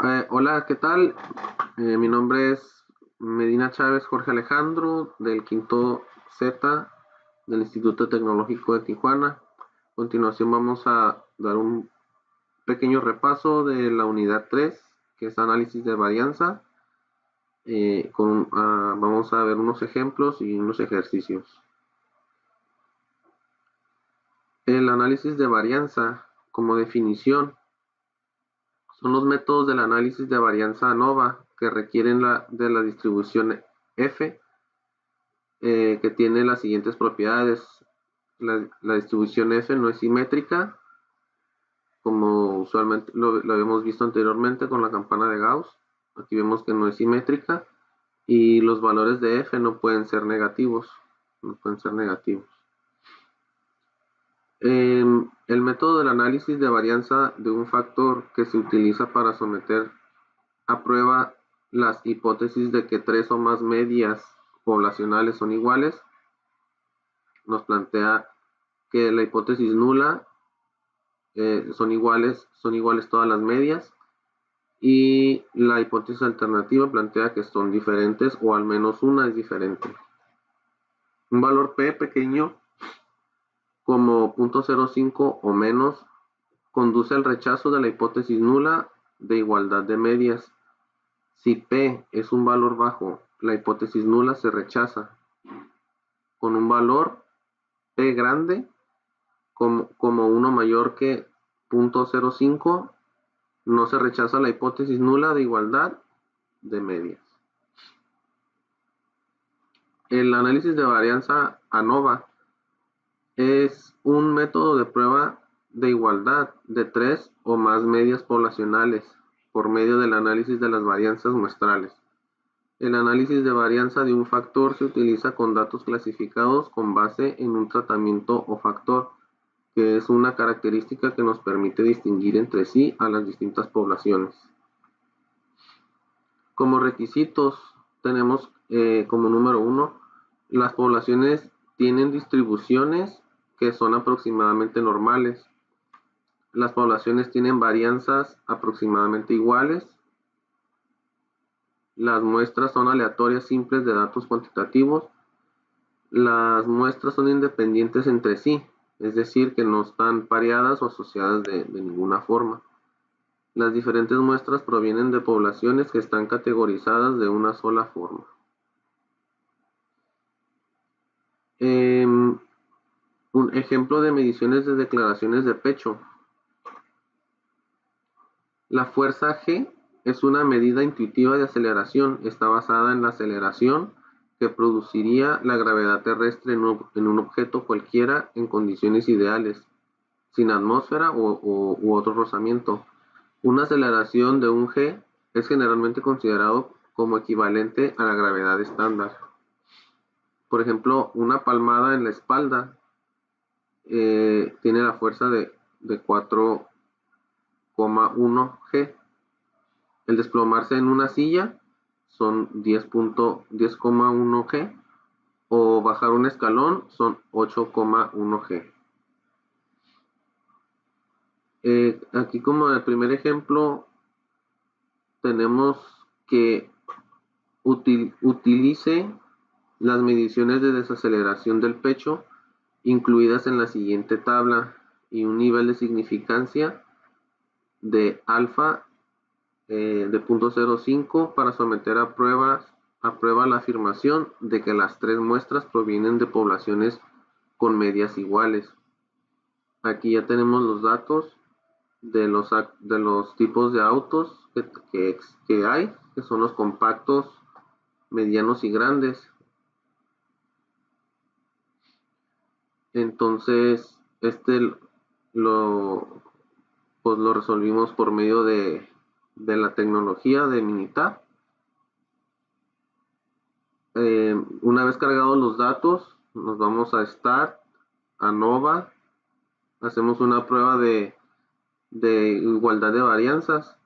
Hola, ¿qué tal? Mi nombre es Medina Chávez Jorge Alejandro, del quinto Z del Instituto Tecnológico de Tijuana. A continuación vamos a dar un pequeño repaso de la unidad 3, que es análisis de varianza. Vamos a ver unos ejemplos y unos ejercicios. El análisis de varianza, como definición, son los métodos del análisis de varianza ANOVA que requieren de la distribución F, que tiene las siguientes propiedades. La distribución F no es simétrica, como usualmente lo habíamos visto anteriormente con la campana de Gauss. Aquí vemos que no es simétrica y los valores de F no pueden ser negativos. No pueden ser negativos. El método del análisis de varianza de un factor que se utiliza para someter a prueba las hipótesis de que tres o más medias poblacionales son iguales, nos plantea que la hipótesis nula son iguales todas las medias, y la hipótesis alternativa plantea que son diferentes o al menos una es diferente. Un valor P pequeño como 0.05 o menos conduce al rechazo de la hipótesis nula de igualdad de medias. Si P es un valor bajo, la hipótesis nula se rechaza. Con un valor P grande como uno mayor que 0.05, no se rechaza la hipótesis nula de igualdad de medias. El análisis de varianza ANOVA es un método de prueba de igualdad de tres o más medias poblacionales por medio del análisis de las varianzas muestrales. El análisis de varianza de un factor se utiliza con datos clasificados con base en un tratamiento o factor, que es una característica que nos permite distinguir entre sí a las distintas poblaciones. Como requisitos tenemos como número 1, las poblaciones tienen distribuciones que son aproximadamente normales. Las poblaciones tienen varianzas aproximadamente iguales. Las muestras son aleatorias simples de datos cuantitativos. Las muestras son independientes entre sí, es decir, que no están pareadas o asociadas de ninguna forma. Las diferentes muestras provienen de poblaciones que están categorizadas de una sola forma. Un ejemplo de mediciones de declaraciones de pecho. La fuerza G es una medida intuitiva de aceleración. Está basada en la aceleración que produciría la gravedad terrestre en un objeto cualquiera en condiciones ideales, sin atmósfera u otro rozamiento. Una aceleración de un G es generalmente considerado como equivalente a la gravedad estándar. Por ejemplo, una palmada en la espalda tiene la fuerza de 4,1 G. El desplomarse en una silla son 10,1 G, o bajar un escalón son 8,1 G. Aquí, como el primer ejemplo, tenemos que utilice las mediciones de desaceleración del pecho incluidas en la siguiente tabla y un nivel de significancia de alfa de 0.05 para someter a prueba la afirmación de que las tres muestras provienen de poblaciones con medias iguales. Aquí ya tenemos los datos de los tipos de autos que hay, que son los compactos, medianos y grandes. Entonces, lo resolvimos por medio de la tecnología de Minitab. Una vez cargados los datos, nos vamos a Start, a Nova, hacemos una prueba de igualdad de varianzas.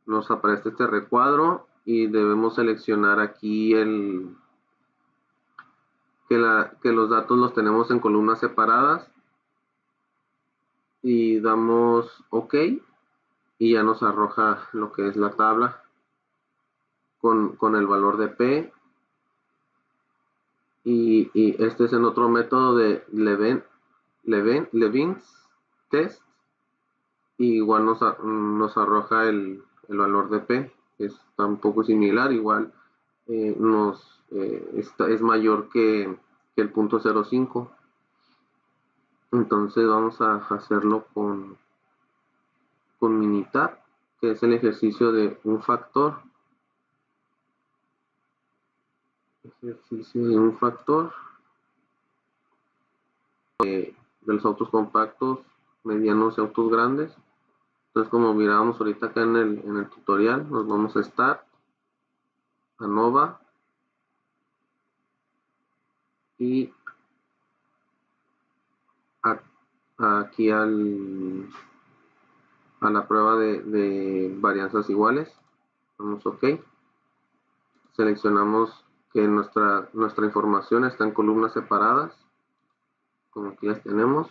Nos aparece este recuadro y debemos seleccionar aquí que los datos los tenemos en columnas separadas y damos OK. y ya nos arroja lo que es la tabla con el valor de P, y este es en otro método de Leve's test, y igual nos arroja el valor de P, que está un poco similar, igual es mayor que el punto 0.5. Entonces vamos a hacerlo con Minitab, que es el ejercicio de un factor. Ejercicio de un factor de los autos compactos, medianos y autos grandes. Entonces, como mirábamos ahorita acá en el tutorial, nos vamos a Start, a Nova, y aquí a la prueba de varianzas iguales. Damos OK. Seleccionamos que nuestra información está en columnas separadas, como aquí las tenemos.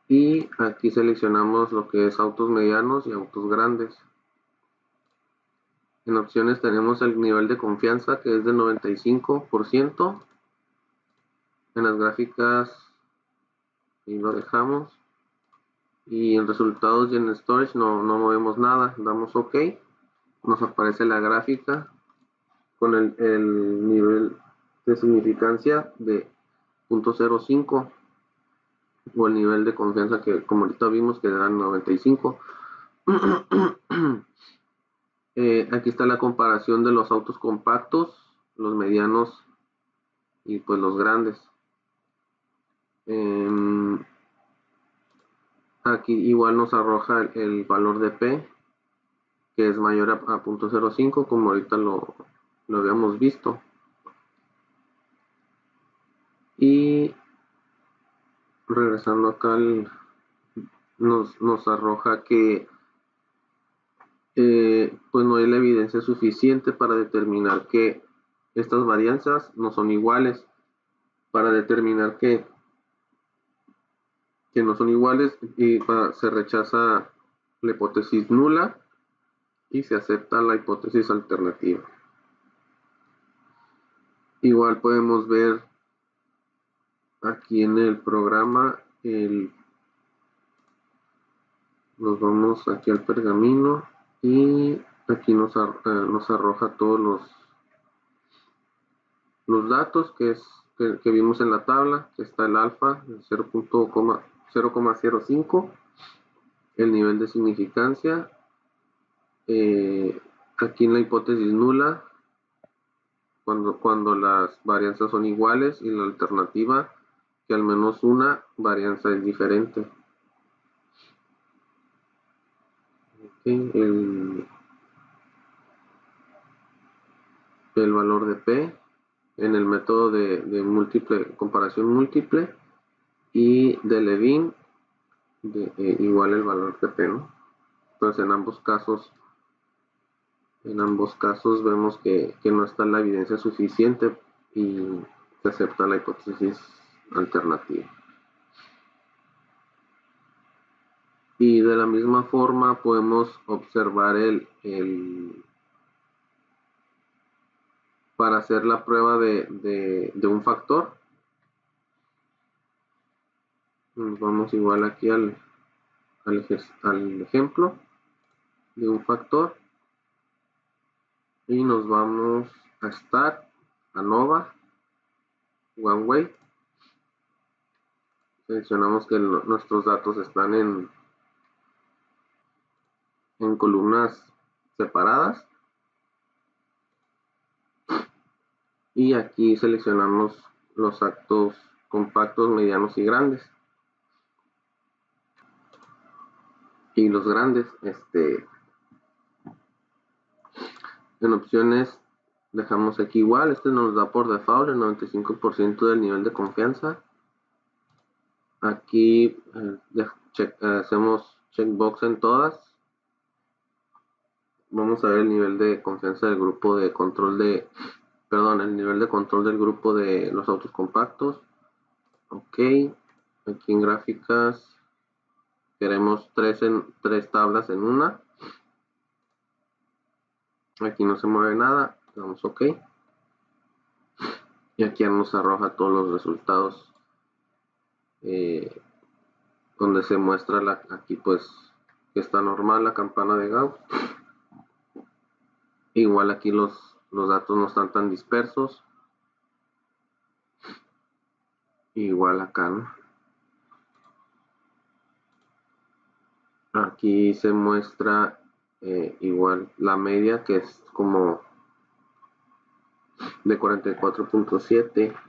Y aquí seleccionamos lo que es autos medianos y autos grandes. En opciones tenemos el nivel de confianza, que es del 95%. En las gráficas, y lo dejamos. Y en resultados y en storage no movemos nada. Damos OK. Nos aparece la gráfica con el nivel de significancia de 0.05, o el nivel de confianza que, como ahorita vimos, que era 95. Aquí está la comparación de los autos compactos, los medianos y pues los grandes. Aquí igual nos arroja el valor de P, que es mayor a 0.05, como ahorita lo habíamos visto. Y regresando acá, nos arroja que pues no hay la evidencia suficiente para determinar que estas varianzas no son iguales. Para determinar que no son iguales, y se rechaza la hipótesis nula y se acepta la hipótesis alternativa. Igual podemos ver aquí en el programa, nos vamos aquí al pergamino, y aquí nos arroja todos los datos que vimos en la tabla, que está el alfa, el 0.05, el nivel de significancia, aquí en la hipótesis nula, cuando las varianzas son iguales, y la alternativa, que al menos una varianza es diferente. El valor de P en el método de comparación múltiple, y de Levin igual el valor de P, ¿no? Entonces en ambos casos vemos que no está la evidencia suficiente y se acepta la hipótesis alternativa. Y de la misma forma podemos observar para hacer la prueba de un factor. Nos vamos igual aquí al ejemplo de un factor, y nos vamos a Start, a Nova, One Way. Seleccionamos que nuestros datos están en columnas separadas, y aquí seleccionamos los autos compactos, medianos y grandes. Y los grandes, en opciones dejamos aquí igual. Este nos da por default el 95% del nivel de confianza. Aquí hacemos checkbox en todas. Vamos a ver el nivel de confianza del grupo de control el nivel de control del grupo de los autos compactos. OK. Aquí en gráficas Queremos tres tablas en una. Aquí no se mueve nada, damos OK. Y aquí nos arroja todos los resultados donde se muestra aquí pues que está normal la campana de Gauss. Igual aquí los datos no están tan dispersos. Igual acá, ¿no? Aquí se muestra igual la media, que es como de 44.7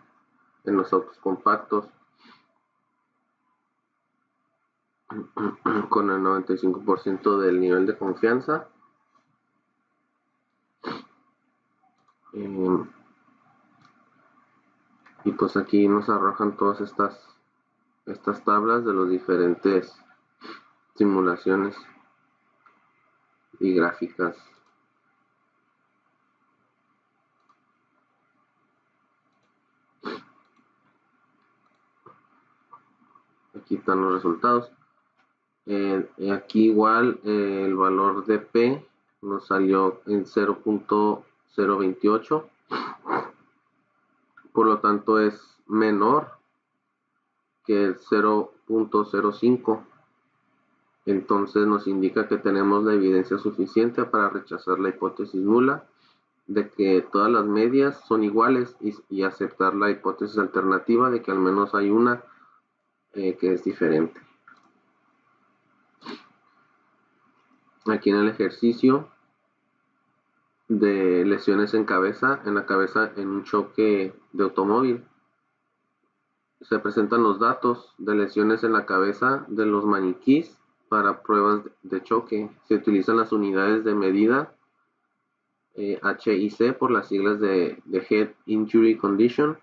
en los autos compactos, con el 95% del nivel de confianza. Y pues aquí nos arrojan todas estas tablas de las diferentes simulaciones y gráficas. Aquí están los resultados. Aquí igual el valor de P nos salió en 0.028, por lo tanto es menor que el 0.05. Entonces nos indica que tenemos la evidencia suficiente para rechazar la hipótesis nula de que todas las medias son iguales y aceptar la hipótesis alternativa de que al menos hay una que es diferente. Aquí en el ejercicio de lesiones en la cabeza en un choque de automóvil, se presentan los datos de lesiones en la cabeza de los maniquís para pruebas de choque. Se utilizan las unidades de medida HIC por las siglas de Head Injury Condition,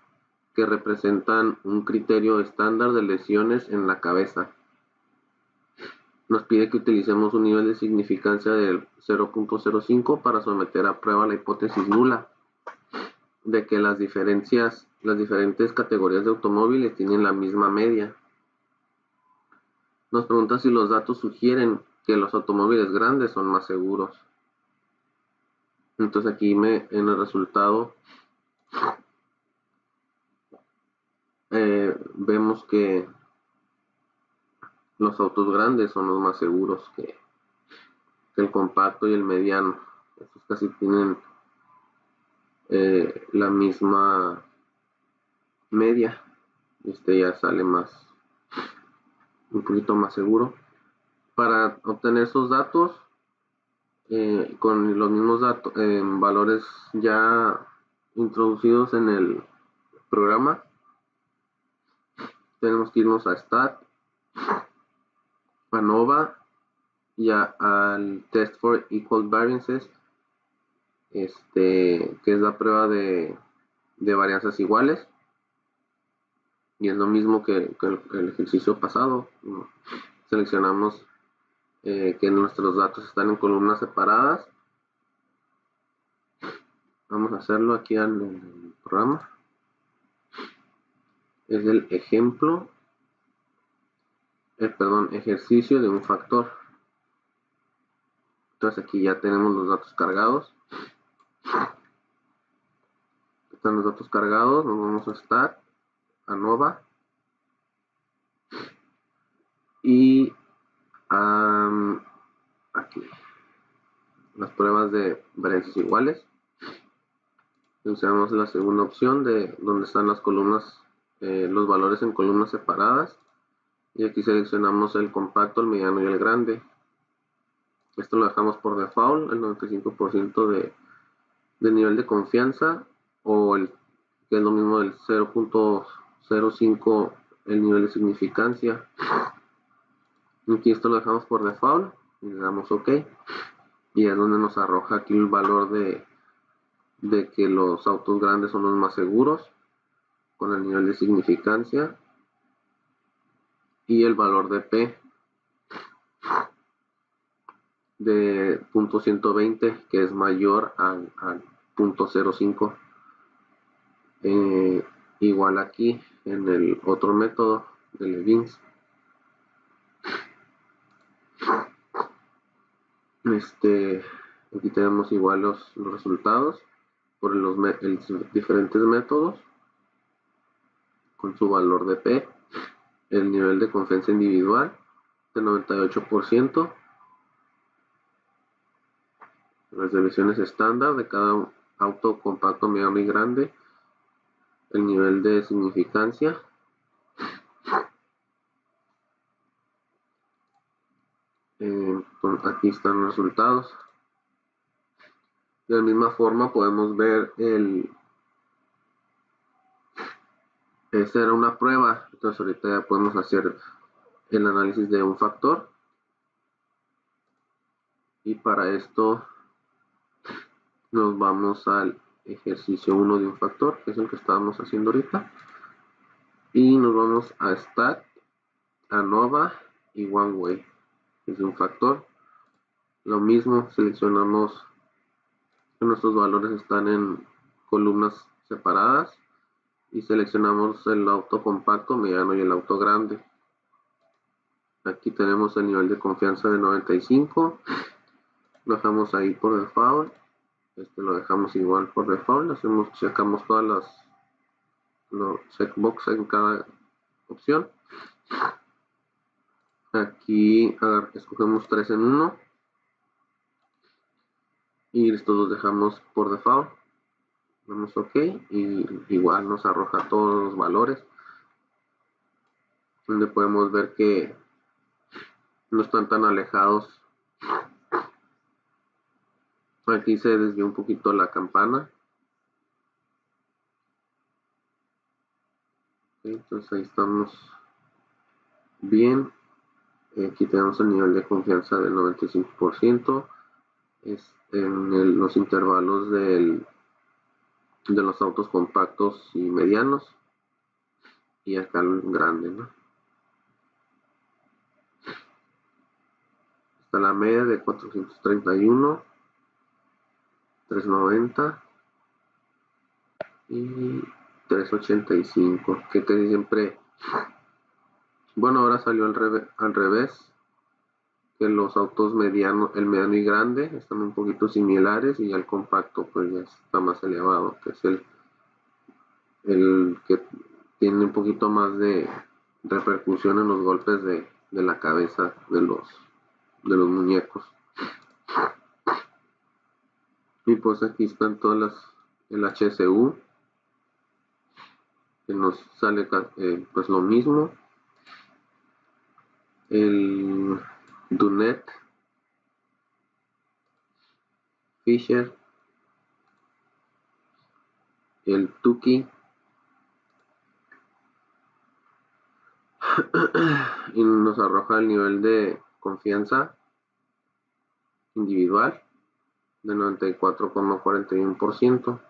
que representan un criterio estándar de lesiones en la cabeza. Nos pide que utilicemos un nivel de significancia del 0.05 para someter a prueba la hipótesis nula de que las diferentes categorías de automóviles tienen la misma media. Nos pregunta si los datos sugieren que los automóviles grandes son más seguros. Entonces aquí en el resultado vemos que los autos grandes son los más seguros que el compacto y el mediano. Estos casi tienen la misma media. Este ya sale un poquito más seguro. Para obtener esos datos con los mismos datos, valores ya introducidos en el programa, tenemos que irnos a Stat, a Nova y al Test for Equal Variances, que es la prueba de varianzas iguales, y es lo mismo que el ejercicio pasado. Seleccionamos que nuestros datos están en columnas separadas. Vamos a hacerlo aquí en el programa. Es el ejercicio de un factor. Entonces aquí ya tenemos los datos cargados. Están los datos cargados. Nos vamos a Stat, a Nova y aquí las pruebas de varianzas iguales. Usamos la segunda opción de donde están las columnas, los valores en columnas separadas, y aquí seleccionamos el compacto, el mediano y el grande. Esto lo dejamos por default, el 95% de nivel de confianza, o que es lo mismo del 0.05 el nivel de significancia. Aquí esto lo dejamos por default y le damos OK, y es donde nos arroja aquí el valor de que los autos grandes son los más seguros con el nivel de significancia, y el valor de P de 0.120, que es mayor al 0.05. Igual aquí en el otro método de Levins, Aquí tenemos igual los resultados por los diferentes métodos con su valor de P, el nivel de confianza individual de 98%, las divisiones estándar de cada auto compacto, mediano y grande, el nivel de significancia, aquí están los resultados. De la misma forma podemos ver esta era una prueba, entonces ahorita ya podemos hacer el análisis de un factor, y para esto nos vamos al ejercicio 1 de un factor, que es el que estábamos haciendo ahorita, y nos vamos a stat, ANOVA y one way, que es de un factor. Lo mismo, seleccionamos que nuestros valores están en columnas separadas y seleccionamos el auto compacto, mediano y el auto grande. Aquí tenemos el nivel de confianza de 95, lo dejamos ahí por default, lo dejamos igual por default, checamos todas los checkbox en cada opción. Aquí escogemos 3 en 1 y estos los dejamos por default, damos OK y igual nos arroja todos los valores, donde podemos ver que no están tan alejados. Aquí se desvió un poquito la campana. Entonces ahí estamos bien. Aquí tenemos el nivel de confianza del 95%. Es en los intervalos de los autos compactos y medianos. Y acá el grande, ¿no? Está la media de 431, 390 y 385. Que casi siempre... Bueno, ahora salió al revés, que los autos medianos, el mediano y grande, están un poquito similares, y el compacto pues ya está más elevado, que es el que tiene un poquito más de repercusión en los golpes de la cabeza de los muñecos. Y pues aquí están todas el HSU, que nos sale pues lo mismo, el Dunet, Fisher, el Tukey y nos arroja el nivel de confianza individual de 94,41%.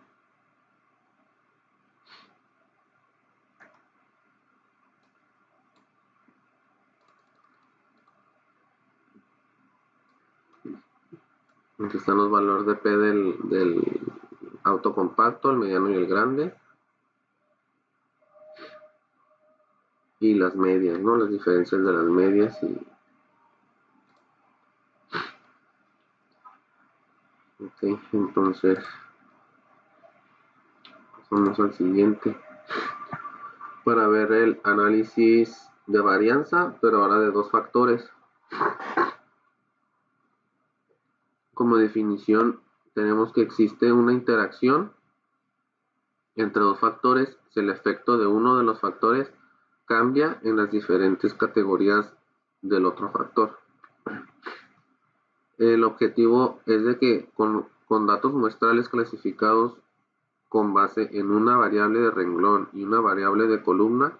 Aquí están los valores de P del auto compacto, el mediano y el grande. Y las medias, ¿no? Las diferencias de las medias. Ok, entonces pasamos al siguiente para ver el análisis de varianza, pero ahora de dos factores. Como definición tenemos que existe una interacción entre dos factores si el efecto de uno de los factores cambia en las diferentes categorías del otro factor. El objetivo es de que con datos muestrales clasificados con base en una variable de renglón y una variable de columna,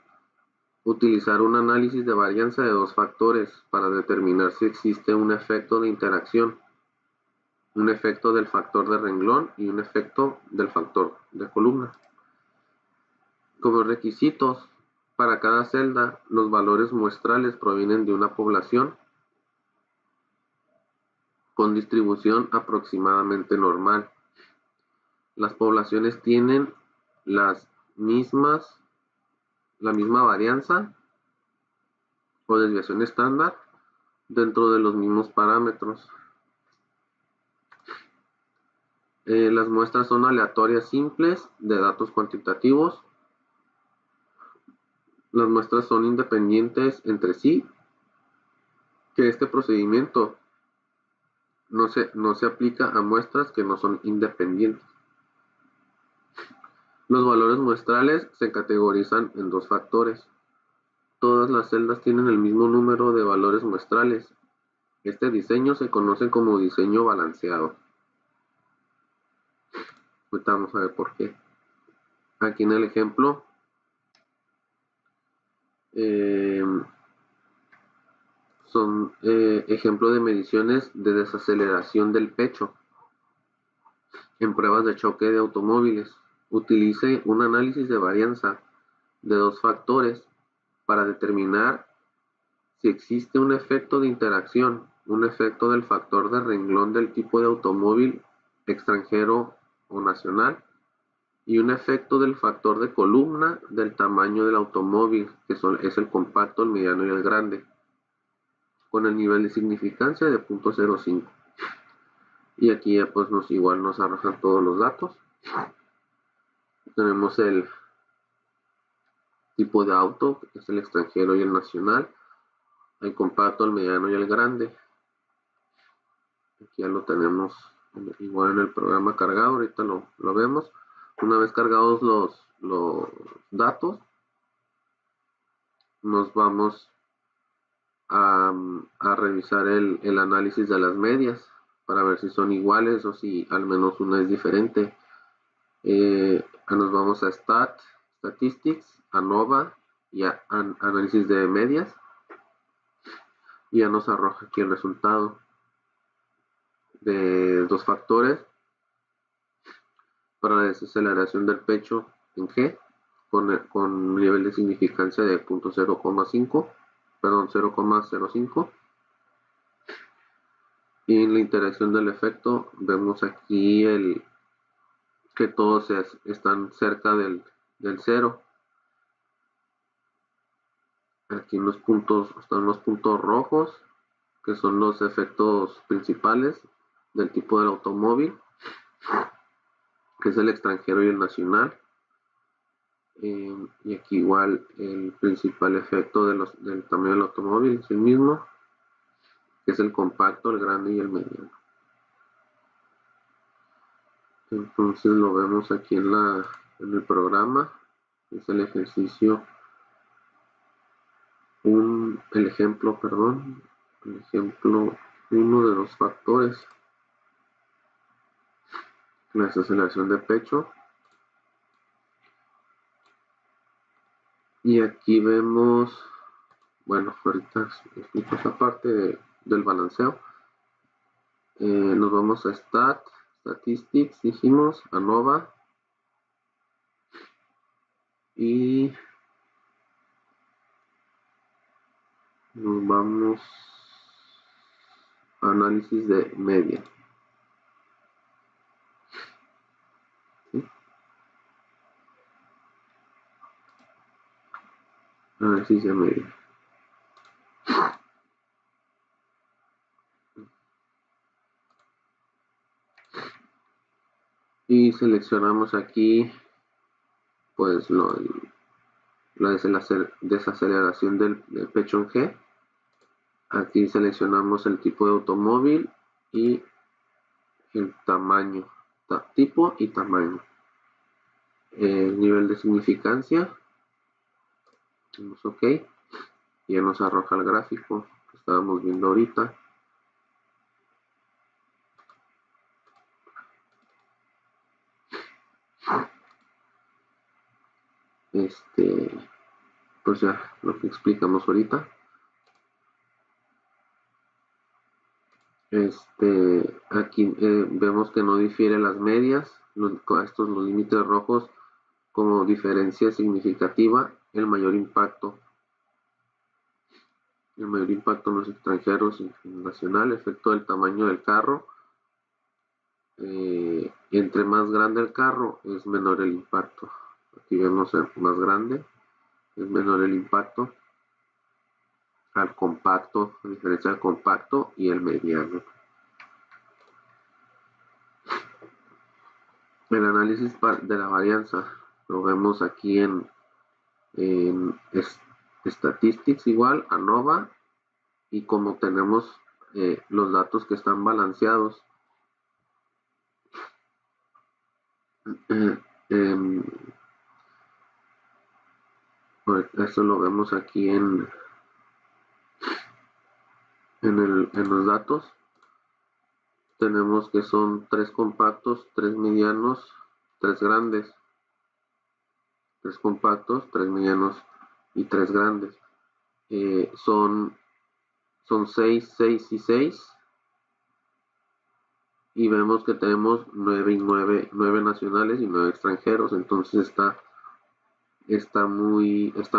utilizar un análisis de varianza de dos factores para determinar si existe un efecto de interacción, un efecto del factor de renglón y un efecto del factor de columna. Como requisitos, para cada celda, los valores muestrales provienen de una población con distribución aproximadamente normal. Las poblaciones tienen la misma varianza o desviación estándar dentro de los mismos parámetros. Las muestras son aleatorias simples de datos cuantitativos. Las muestras son independientes entre sí, que este procedimiento no se aplica a muestras que no son independientes. Los valores muestrales se categorizan en dos factores. Todas las celdas tienen el mismo número de valores muestrales. Este diseño se conoce como diseño balanceado. Ahorita vamos a ver por qué. Aquí en el ejemplo son ejemplos de mediciones de desaceleración del pecho en pruebas de choque de automóviles. Utilice un análisis de varianza de dos factores para determinar si existe un efecto de interacción, un efecto del factor de renglón del tipo de automóvil extranjero o nacional, y un efecto del factor de columna del tamaño del automóvil, que es el compacto, el mediano y el grande, con el nivel de significancia de 0.05. Y aquí ya pues igual nos arrojan todos los datos. Tenemos el tipo de auto, que es el extranjero y el nacional, el compacto, el mediano y el grande. Aquí ya lo tenemos igual en el programa cargado, ahorita lo vemos. Una vez cargados los datos, nos vamos a revisar el análisis de las medias para ver si son iguales o si al menos una es diferente. Nos vamos a Statistics, ANOVA y a análisis de medias, y ya nos arroja aquí el resultado de dos factores para la desaceleración del pecho en G con nivel de significancia de 0.05, perdón, 0.05. Y en la interacción del efecto vemos aquí que todos están cerca del cero. Aquí en los puntos están los puntos rojos, que son los efectos principales del tipo del automóvil, que es el extranjero y el nacional. Y aquí igual el principal efecto del tamaño del automóvil es el mismo, que es el compacto, el grande y el mediano. Entonces lo vemos aquí en el programa. Es el ejercicio, el ejemplo 1 de los factores, la desaceleración de pecho. Y aquí vemos, bueno, ahorita explico esa parte del balanceo. Nos vamos a Statistics, dijimos, ANOVA, y nos vamos a análisis de media. ¿Sí? Análisis de media. Y seleccionamos aquí pues la desaceleración del pecho en G. Aquí seleccionamos el tipo de automóvil y el tamaño, tipo y tamaño. El nivel de significancia, damos OK, y ya nos arroja el gráfico que estábamos viendo ahorita. Pues ya lo que explicamos ahorita. Aquí vemos que no difiere las medias, estos los límites rojos como diferencia significativa, el mayor impacto en los extranjeros y nacional, efecto del tamaño del carro. Entre más grande el carro es menor el impacto. Aquí vemos el más grande, es menor el impacto al compacto, a diferencia del compacto y el mediano. El análisis de la varianza lo vemos aquí en Statistics igual, ANOVA, y como tenemos los datos que están balanceados, eh, eso lo vemos aquí en los datos. Tenemos que son 3 compactos, 3 medianos, 3 grandes. 3 compactos, 3 medianos y 3 grandes. Son 6, 6 y 6. Y vemos que tenemos 9 y 9, 9 nacionales y 9 extranjeros. Entonces está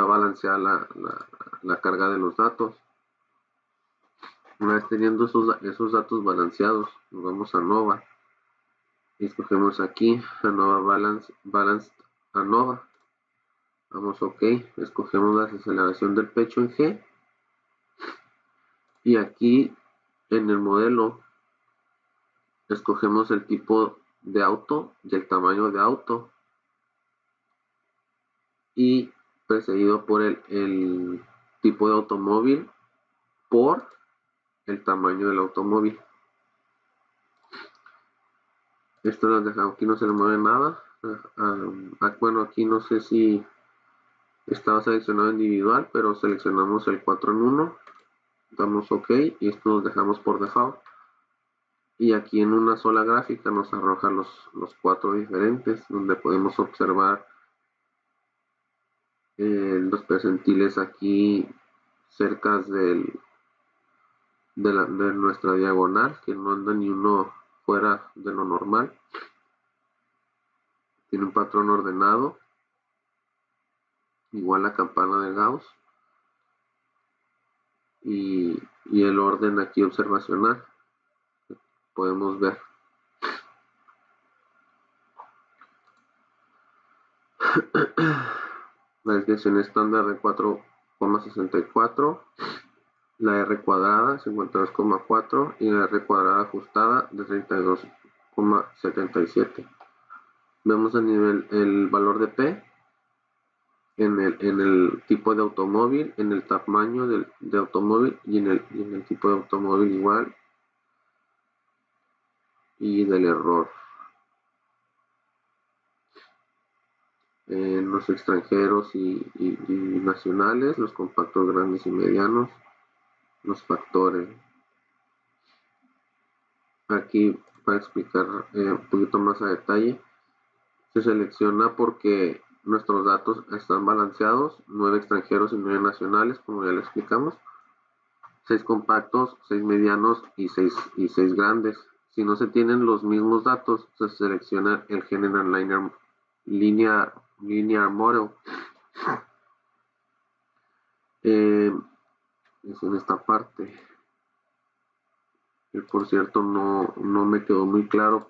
balanceada la carga de los datos. Una vez teniendo esos datos balanceados, nos vamos a ANOVA. Y escogemos aquí ANOVA Balanced ANOVA. Vamos OK, escogemos la desaceleración del pecho en G. Y aquí en el modelo escogemos el tipo de auto y el tamaño de auto. Y precedido por el tipo de automóvil por el tamaño del automóvil. Esto las dejamos, aquí no se le mueve nada. Bueno, aquí no sé si estaba seleccionado individual, pero seleccionamos el 4 en 1, damos OK y esto los dejamos por default. Y aquí en una sola gráfica nos arroja los 4 diferentes, donde podemos observar los percentiles aquí cerca de nuestra diagonal, que no anda ni uno fuera de lo normal. Tiene un patrón ordenado, igual la campana de Gauss, y el orden aquí observacional, podemos ver. La desviación estándar de 4,64, la R cuadrada 52,4 y la R cuadrada ajustada de 32,77. Vemos el valor de P en el tipo de automóvil, en el tamaño de automóvil y en el tipo de automóvil igual, y del error. En los extranjeros y nacionales, los compactos grandes y medianos, los factores. Aquí, para explicar un poquito más a detalle, se selecciona porque nuestros datos están balanceados, 9 extranjeros y 9 nacionales, como ya lo explicamos, 6 compactos, 6 medianos y 6 grandes. Si no se tienen los mismos datos, se selecciona el General Linear Model. Es en esta parte. Y por cierto, no me quedó muy claro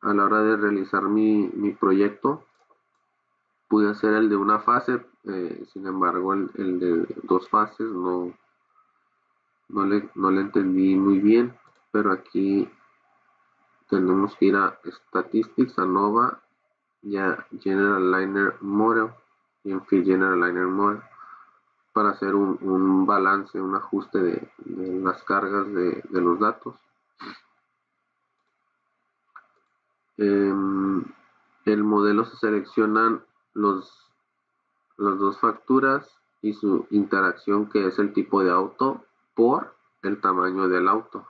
a la hora de realizar mi proyecto. Pude hacer el de una fase, sin embargo el de 2 fases no le entendí muy bien, pero aquí tenemos que ir a Statistics, ANOVA y a General Linear Model y en Field General Linear Model para hacer un balance, un ajuste de las cargas de los datos. El modelo se seleccionan las 2 facturas y su interacción, que es el tipo de auto por el tamaño del auto,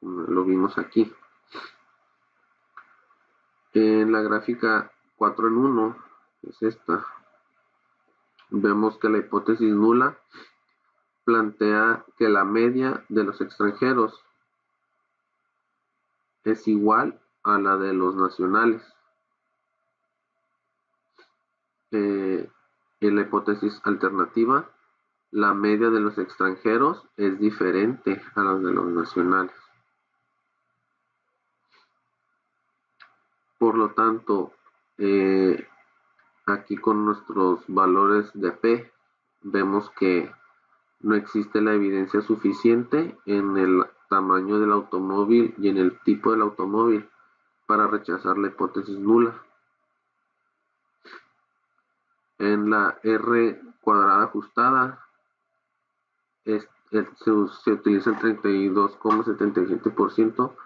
lo vimos aquí. En la gráfica 4 en 1, es esta, vemos que la hipótesis nula plantea que la media de los extranjeros es igual a la de los nacionales. En la hipótesis alternativa, la media de los extranjeros es diferente a la de los nacionales. Por lo tanto, aquí con nuestros valores de P, vemos que no existe la evidencia suficiente en el tamaño del automóvil y en el tipo del automóvil para rechazar la hipótesis nula. En la R cuadrada ajustada se utiliza el 32,77%,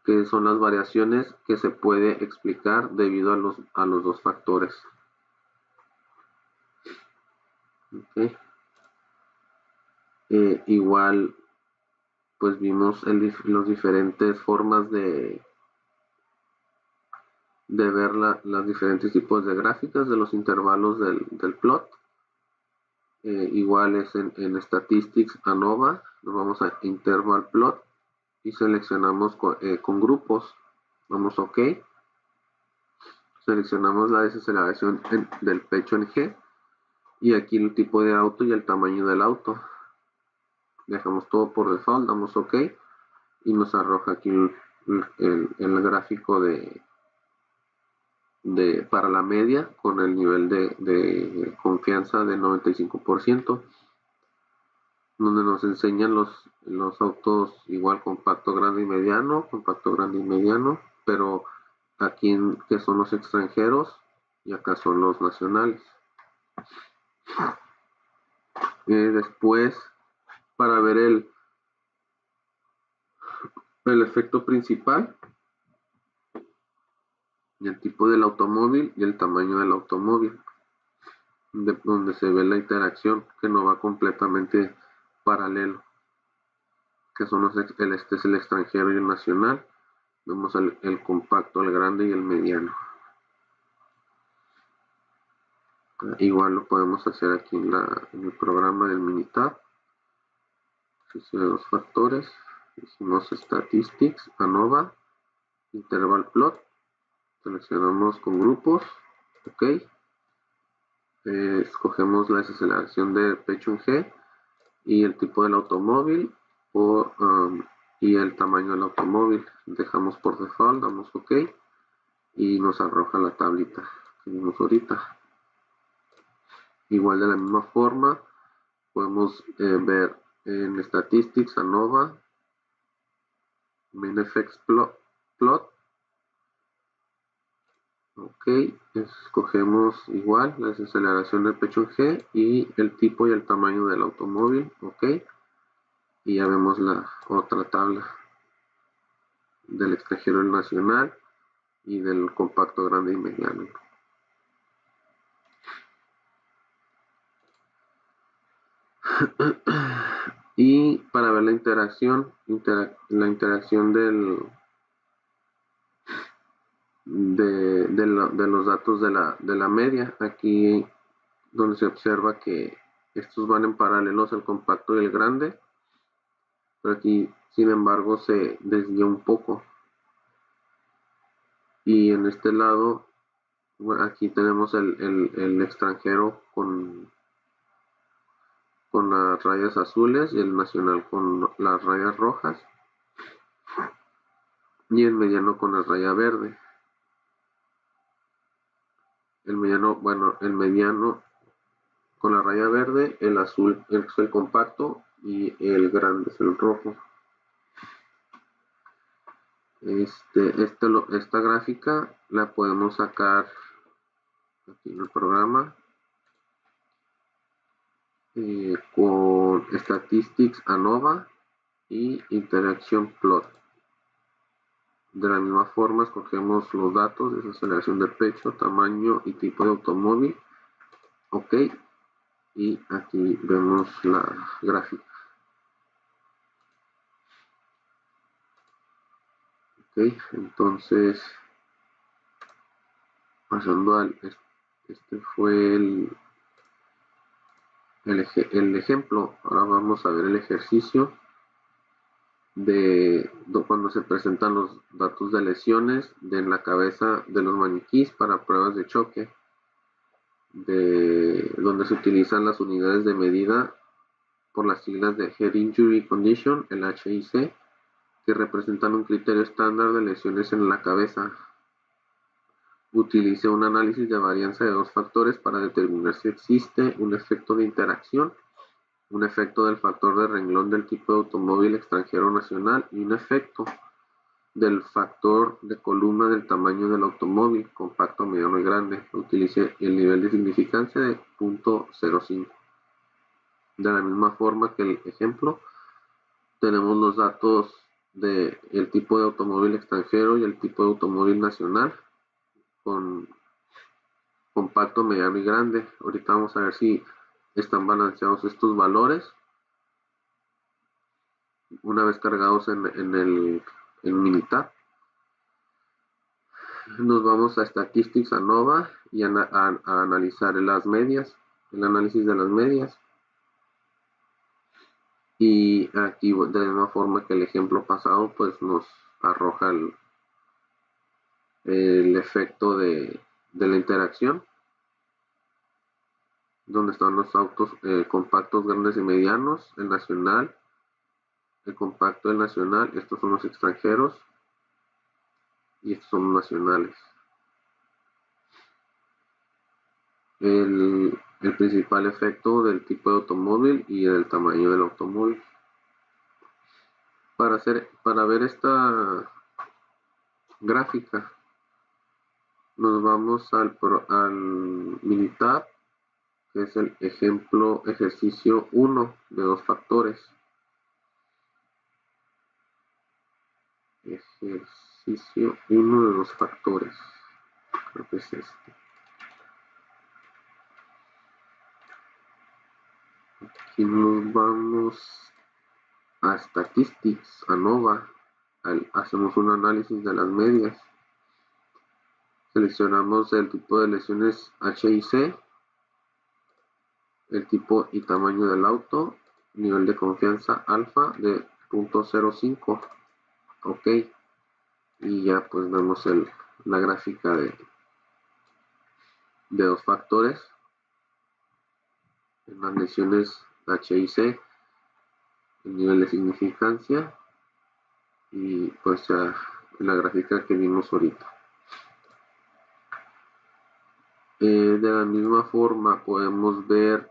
que son las variaciones que se puede explicar debido a los dos factores. Okay. Igual, pues vimos las diferentes formas de ver los diferentes tipos de gráficas de los intervalos del plot. Igual es en Statistics ANOVA, nos vamos a Interval Plot y seleccionamos con grupos. Vamos OK. Seleccionamos la desaceleración del pecho en G y aquí el tipo de auto y el tamaño del auto. Dejamos todo por default, damos OK y nos arroja aquí el gráfico para la media con el nivel de confianza del 95%, donde nos enseñan los autos igual compacto, grande y mediano, pero aquí que son los extranjeros y acá son los nacionales. Después, para ver el efecto principal, y el tipo del automóvil y el tamaño del automóvil, donde se ve la interacción que no va completamente paralelo, que son este es el extranjero y el nacional. Vemos el compacto, el grande y el mediano. Igual lo podemos hacer aquí en el programa del Minitab. Ejercicio de dos factores. Hicimos Statistics, ANOVA, Interval Plot. Seleccionamos con grupos. OK. Escogemos la desaceleración de pecho en G y el tipo del automóvil y el tamaño del automóvil. Dejamos por default, damos OK y nos arroja la tablita que vimos ahorita. Igual de la misma forma podemos ver en Statistics ANOVA, MainFX Plot. OK, escogemos igual la desaceleración del pecho en G y el tipo y el tamaño del automóvil. OK, y ya vemos la otra tabla del extranjero, el nacional y del compacto, grande y mediano. Y para ver la interacción de los datos de la media, aquí donde se observa que estos van en paralelos al compacto y el grande, pero aquí sin embargo se desvía un poco, y en este lado, bueno, aquí tenemos el extranjero con las rayas azules y el nacional con las rayas rojas y el mediano con la raya verde. El mediano con la raya verde, el azul es el compacto y el grande es el rojo. Esta gráfica la podemos sacar aquí en el programa con Statistics ANOVA y Interaction Plot. De la misma forma escogemos los datos de desaceleración de pecho, tamaño y tipo de automóvil. OK, y aquí vemos la gráfica. OK, entonces pasando este fue el ejemplo. Ahora vamos a ver el ejercicio de cuando se presentan los datos de lesiones en la cabeza de los maniquís para pruebas de choque, donde se utilizan las unidades de medida por las siglas de Head Injury Condition, el HIC, que representan un criterio estándar de lesiones en la cabeza. Utilice un análisis de varianza de dos factores para determinar si existe un efecto de interacción, un efecto del factor de renglón del tipo de automóvil extranjero nacional y un efecto del factor de columna del tamaño del automóvil, compacto, mediano y grande. Utilice el nivel de significancia de 0.05. De la misma forma que el ejemplo, tenemos los datos del tipo de automóvil extranjero y el tipo de automóvil nacional con compacto, mediano y grande. Ahorita vamos a ver si están balanceados estos valores una vez cargados en Minitab. Nos vamos a Statistics ANOVA y a analizar las medias, el análisis de las medias. Y aquí de la misma forma que el ejemplo pasado, pues nos arroja el efecto de la interacción, donde están los autos compactos, grandes y medianos, el nacional, el compacto, el nacional, estos son los extranjeros y estos son los nacionales. El principal efecto del tipo de automóvil y del tamaño del automóvil. Para ver esta gráfica, nos vamos al Minitab, que es el ejercicio 1 de 2 factores. Ejercicio 1 de 2 factores. Creo que es este. Aquí nos vamos a Statistics, ANOVA. Hacemos un análisis de las medias. Seleccionamos el tipo de lesiones HIC, el tipo y tamaño del auto, nivel de confianza alfa de 0.05. Ok. Y ya pues vemos la gráfica de 2 factores en las lesiones HIC, el nivel de significancia y pues en la gráfica que vimos ahorita. De la misma forma podemos ver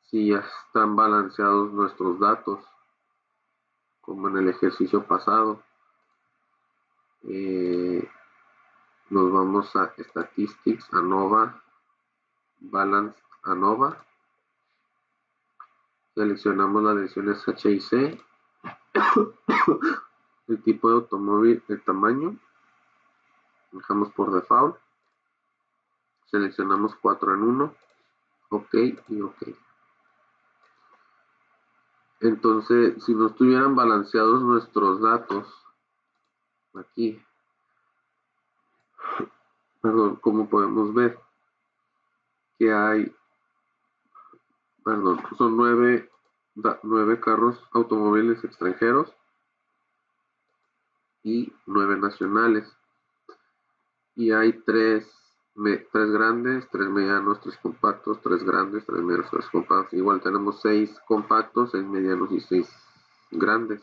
si ya están balanceados nuestros datos, como en el ejercicio pasado. Nos vamos a Statistics, ANOVA, Balance ANOVA. Seleccionamos las lesiones HIC, el tipo de automóvil, el tamaño. Dejamos por default. Seleccionamos 4 en 1. OK y OK. Entonces, si no estuvieran balanceados nuestros datos, aquí, perdón, como podemos ver, que hay, perdón, son 9 carros automóviles extranjeros y 9 nacionales. Y hay 3 grandes, 3 medianos, 3 compactos, 3 grandes, 3 medianos, 3 compactos. Igual tenemos 6 compactos, 6 medianos y 6 grandes.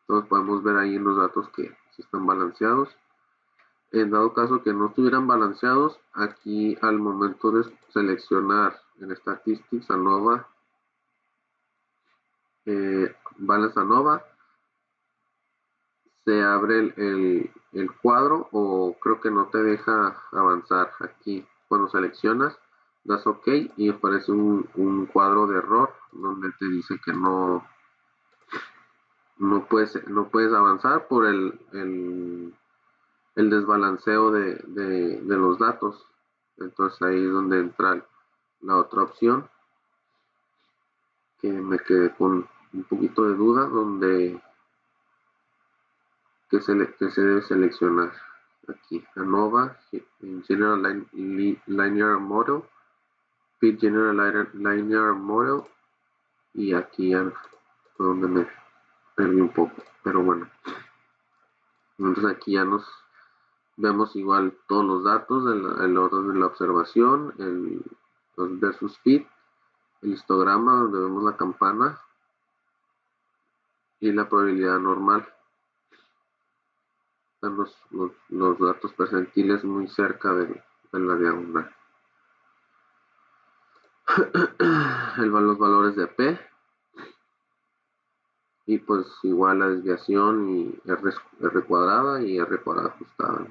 Entonces podemos ver ahí en los datos que si están balanceados. En dado caso que no estuvieran balanceados, aquí al momento de seleccionar en Statistics ANOVA, Balance ANOVA, se abre el cuadro o creo que no te deja avanzar aquí. Cuando seleccionas, das OK y aparece un cuadro de error donde te dice que no puedes avanzar por el desbalanceo de los datos. Entonces ahí es donde entra la otra opción, que me quedé con un poquito de duda, donde que se debe seleccionar aquí. ANOVA, General Linear Model, Fit General Linear Model, y aquí ya fue donde me perdí un poco, pero bueno. Entonces aquí ya nos vemos igual todos los datos, el orden de la observación, los versus fit, el histograma donde vemos la campana y la probabilidad normal. Están los datos percentiles muy cerca de la diagonal. Los valores de P. y pues igual la desviación y R cuadrada y R cuadrada ajustada.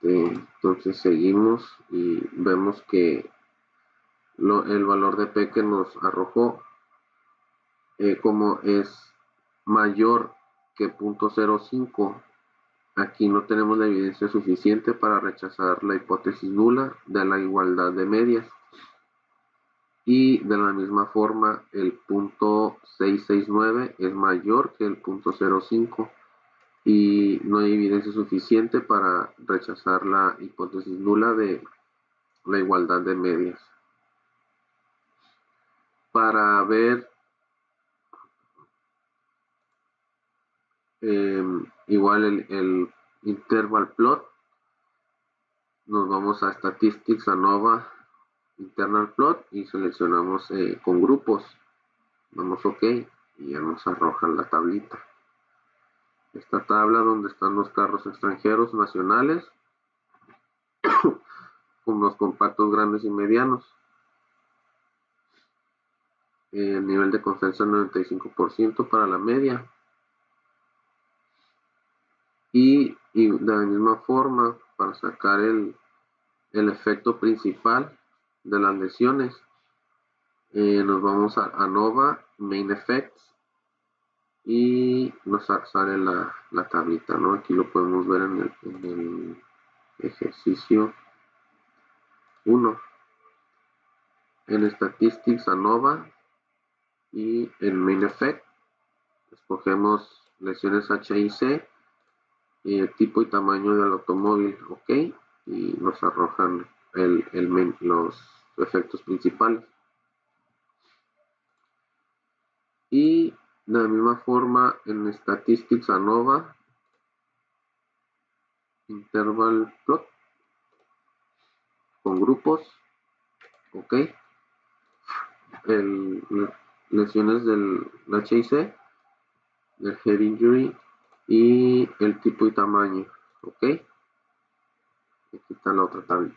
Entonces seguimos y vemos que el valor de P que nos arrojó, como es mayor que 0.05, aquí no tenemos la evidencia suficiente para rechazar la hipótesis nula de la igualdad de medias. Y de la misma forma, el punto 669 es mayor que el punto 05 y no hay evidencia suficiente para rechazar la hipótesis nula de la igualdad de medias. Para ver igual el interval plot, nos vamos a Statistics, ANOVA, Internal Plot y seleccionamos con grupos. Damos OK y ya nos arroja la tablita. Esta tabla donde están los carros extranjeros nacionales con los compactos grandes y medianos. El nivel de confianza 95% para la media. Y de la misma forma, para sacar el efecto principal de las lesiones, nos vamos a ANOVA, Main Effects, y nos sale la tablita, ¿no? Aquí lo podemos ver en el ejercicio 1. En Statistics, ANOVA y en Main Effect, escogemos lesiones HIC, el tipo y tamaño del automóvil, OK, y nos arrojan los efectos principales. Y de la misma forma en Statistics, ANOVA, Interval Plot, con grupos, OK, lesiones del HIC, del Head Injury y el tipo y tamaño, OK. Aquí está la otra tabla.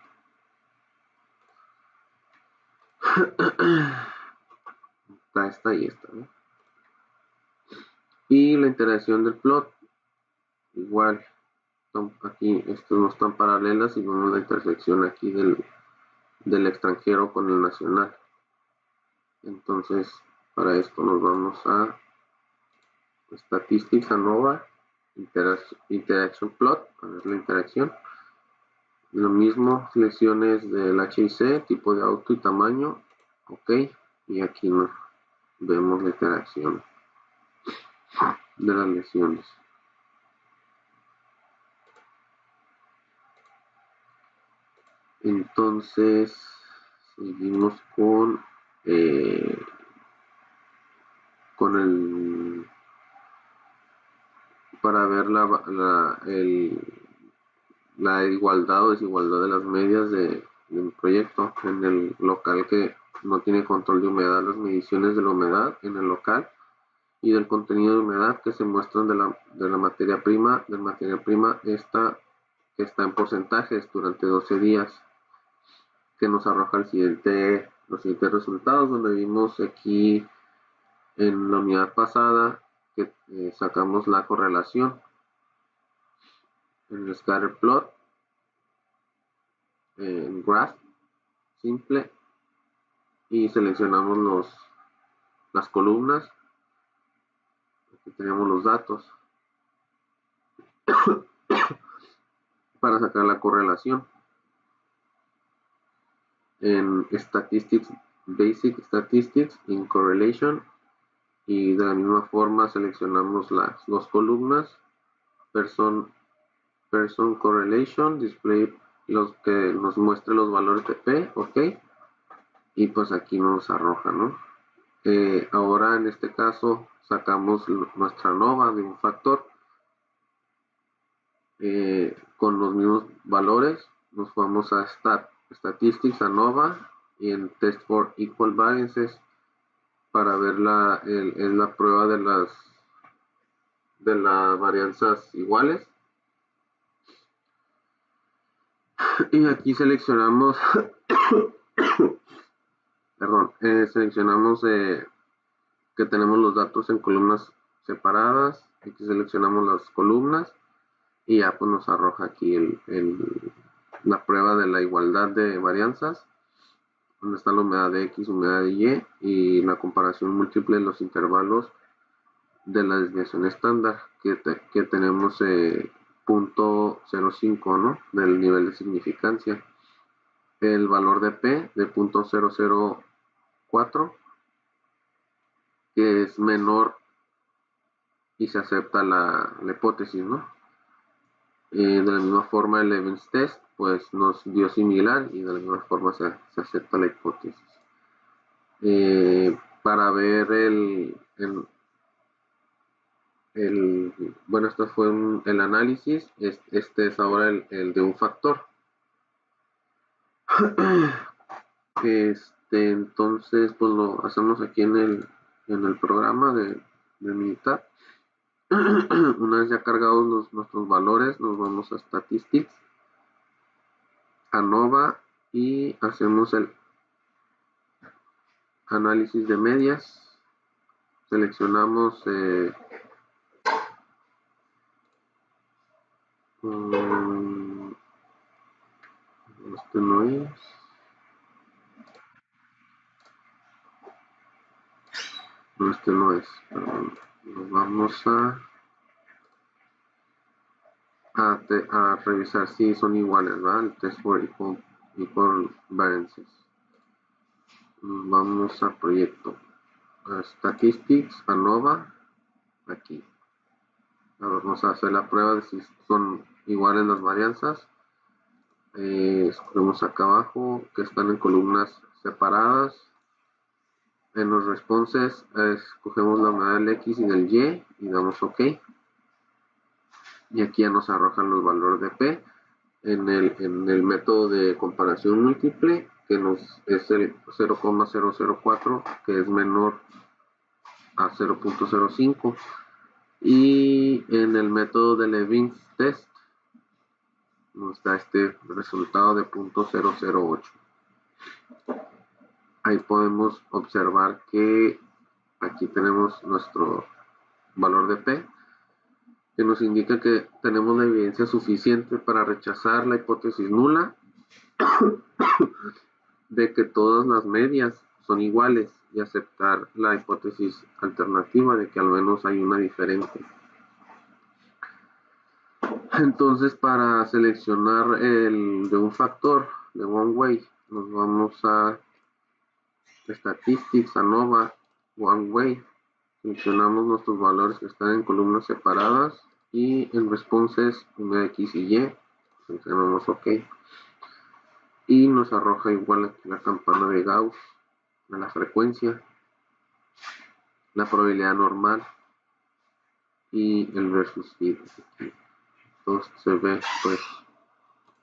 Está esta y esta, ¿no? Y la interacción del plot, igual, aquí estos no están paralelas y vemos la intersección aquí del extranjero con el nacional. Entonces, para esto nos vamos a Statistics, ANOVA, Interaction Plot, a ver la interacción. Lo mismo, lesiones del HIC, tipo de auto y tamaño, OK, y aquí nos vemos la interacción de las lesiones. Entonces, seguimos con el para ver la igualdad o desigualdad de las medias de un proyecto en el local que no tiene control de humedad, las mediciones de la humedad en el local y del contenido de humedad que se muestran de la materia prima, esta que está en porcentajes durante 12 días, que nos arroja los siguientes resultados, donde vimos aquí en la unidad pasada que sacamos la correlación en el scatter plot, en graph simple, y seleccionamos las columnas. Aquí tenemos los datos para sacar la correlación. En Statistics, Basic Statistics in Correlation, y de la misma forma seleccionamos las dos columnas, Person Correlation, Display, los que nos muestre los valores de P, OK, y pues aquí nos arroja, ¿no? Ahora en este caso sacamos nuestra ANOVA de un factor con los mismos valores. Nos vamos a Statistics, ANOVA, y en Test for Equal Variances para ver la prueba de las varianzas iguales. Y aquí seleccionamos Perdón, seleccionamos que tenemos los datos en columnas separadas, aquí seleccionamos las columnas y ya pues nos arroja aquí la prueba de la igualdad de varianzas, donde está la humedad de X, humedad de Y y la comparación múltiple de los intervalos de la desviación estándar que tenemos 0.05, ¿no? Del nivel de significancia. El valor de P de 0.004, que es menor y se acepta la hipótesis, ¿no? De la misma forma el Evans test pues nos dio similar y de la misma forma se acepta la hipótesis. Para ver bueno, esto fue el análisis, este es ahora el de un factor. Entonces pues lo hacemos aquí en el programa de Minitab. Una vez ya cargados nuestros valores, nos vamos a Statistics, ANOVA y hacemos el análisis de medias. Seleccionamos este no es. No, este no es. Perdón. Nos vamos a revisar si son iguales, ¿verdad? El test for equal variances. Vamos a proyecto. A Statistics, ANOVA, aquí. Vamos a hacer la prueba de si son iguales las varianzas. Escogemos acá abajo que están en columnas separadas. En los responses escogemos la humedad del X y del Y y damos OK. Y aquí ya nos arrojan los valores de P en el método de comparación múltiple, que es el 0,004, que es menor a 0.05. Y en el método de Levins test nos da este resultado de 0.008. Ahí podemos observar que aquí tenemos nuestro valor de P, que nos indica que tenemos la evidencia suficiente para rechazar la hipótesis nula de que todas las medias son iguales y aceptar la hipótesis alternativa de que al menos hay una diferente. Entonces, para seleccionar el de un factor de one way, nos vamos a Statistics, ANOVA, one way. Seleccionamos nuestros valores que están en columnas separadas y en responses una X y Y. Seleccionamos OK. Y nos arroja igual aquí la campana de Gauss de la frecuencia, la probabilidad normal y el versus fit. Entonces se ve pues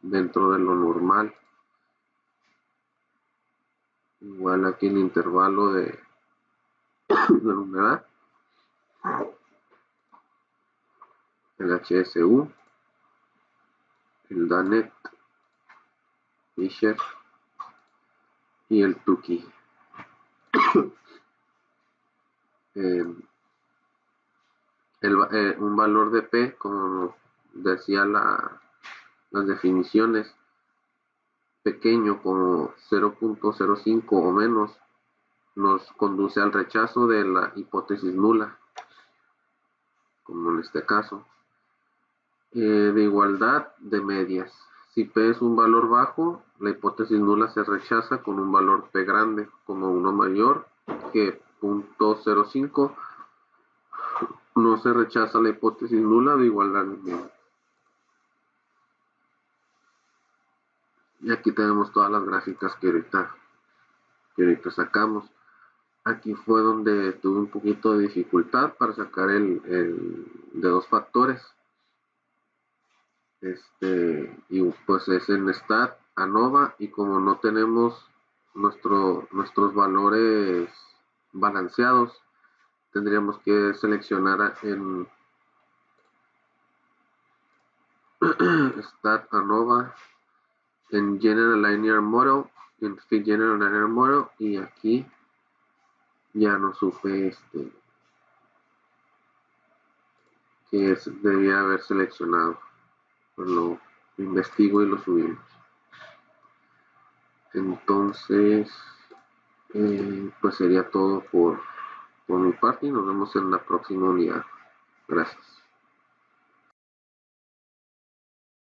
dentro de lo normal. Igual aquí el intervalo de la humedad, el HSU, el Danet, Fisher y el Tukey. Un valor de P, como decía las definiciones, pequeño como 0.05 o menos, nos conduce al rechazo de la hipótesis nula, como en este caso. De igualdad de medias. Si P es un valor bajo, la hipótesis nula se rechaza con un valor P grande, como uno mayor que 0.05. No se rechaza la hipótesis nula de igualdad de medias. Y aquí tenemos todas las gráficas que ahorita sacamos. Aquí fue donde tuve un poquito de dificultad para sacar el de dos factores. Y pues es en Stat, ANOVA, y como no tenemos nuestros valores balanceados, tendríamos que seleccionar en Stat, ANOVA, en General Linear Model, en Fit General Daniel Moro, y aquí ya no supe que debía haber seleccionado. Pues lo investigo y lo subimos. Entonces, pues sería todo por mi parte y nos vemos en la próxima unidad. Gracias.